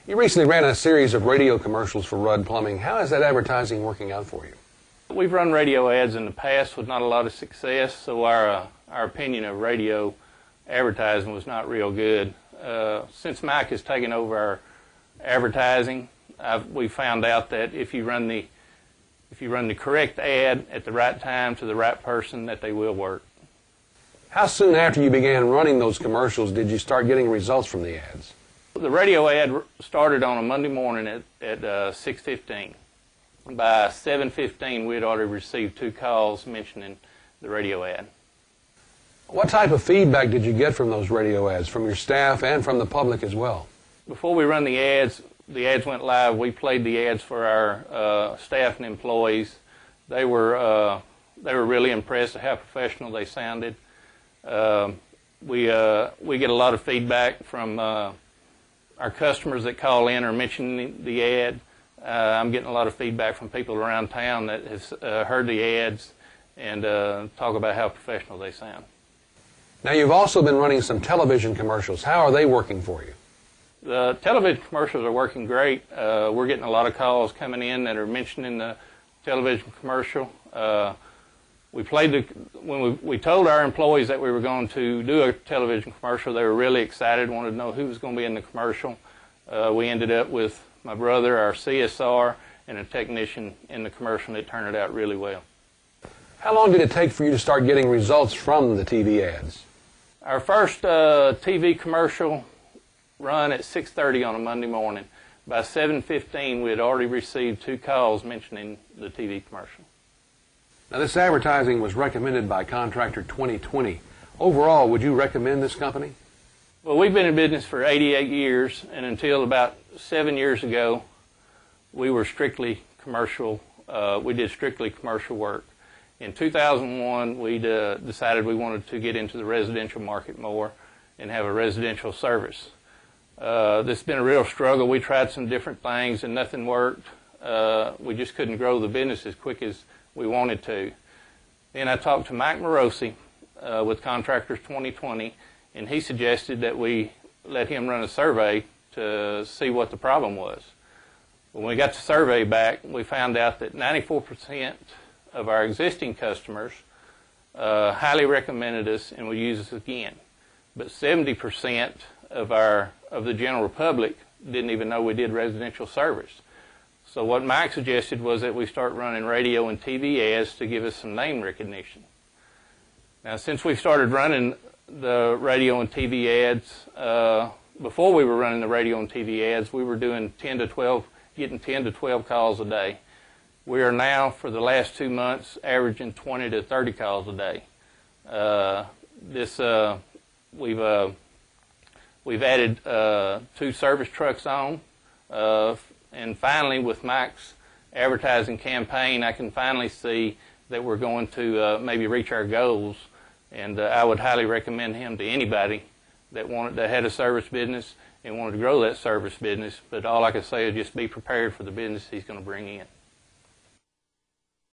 You recently ran a series of radio commercials for Rudd Plumbing. How is that advertising working out for you? We've run radio ads in the past with not a lot of success, so our opinion of radio advertising was not real good. Since Mike has taken over our advertising, we found out that if you run the correct ad at the right time to the right person, that they will work. How soon after you began running those commercials did you start getting results from the ads? The radio ad started on a Monday morning at 6:15. By 7:15, we had already received 2 calls mentioning the radio ad. What type of feedback did you get from those radio ads, from your staff and from the public as well? Before we run the ads went live, we played the ads for our staff and employees. They were really impressed at how professional they sounded. We get a lot of feedback from our customers that call in or mention the ad. I'm getting a lot of feedback from people around town that has heard the ads and talk about how professional they sound. Now, you've also been running some television commercials. How are they working for you? The television commercials are working great. We're getting a lot of calls coming in that are mentioning the television commercial. When we told our employees that we were going to do a television commercial, they were really excited, wanted to know who was going to be in the commercial. We ended up with my brother, our CSR, and a technician in the commercial, and it turned out really well. How long did it take for you to start getting results from the TV ads? Our first TV commercial run at 6:30 on a Monday morning. By 7:15, we had already received 2 calls mentioning the TV commercial. Now, this advertising was recommended by Contractor 2020. Overall, would you recommend this company? Well, we've been in business for 88 years, and until about 7 years ago, we were strictly commercial. We did strictly commercial work. In 2001, we decided we wanted to get into the residential market more and have a residential service. This has been a real struggle. We tried some different things and nothing worked. We just couldn't grow the business as quick as we wanted to. Then I talked to Mike Morosi with Contractors 2020, and he suggested that we let him run a survey to see what the problem was. When we got the survey back, we found out that 94% of our existing customers highly recommended us and would use us again. But 70% of the general public didn't even know we did residential service. So what Mike suggested was that we start running radio and TV ads to give us some name recognition. Now, since we started running the radio and TV ads, before we were running the radio and TV ads, we were doing getting 10 to 12 calls a day. We are now, for the last 2 months, averaging 20 to 30 calls a day. We've added 2 service trucks on, and finally, with Mike's advertising campaign, I can finally see that we're going to maybe reach our goals, and I would highly recommend him to anybody that had a service business and wanted to grow that service business. But all I can say is just be prepared for the business he's going to bring in.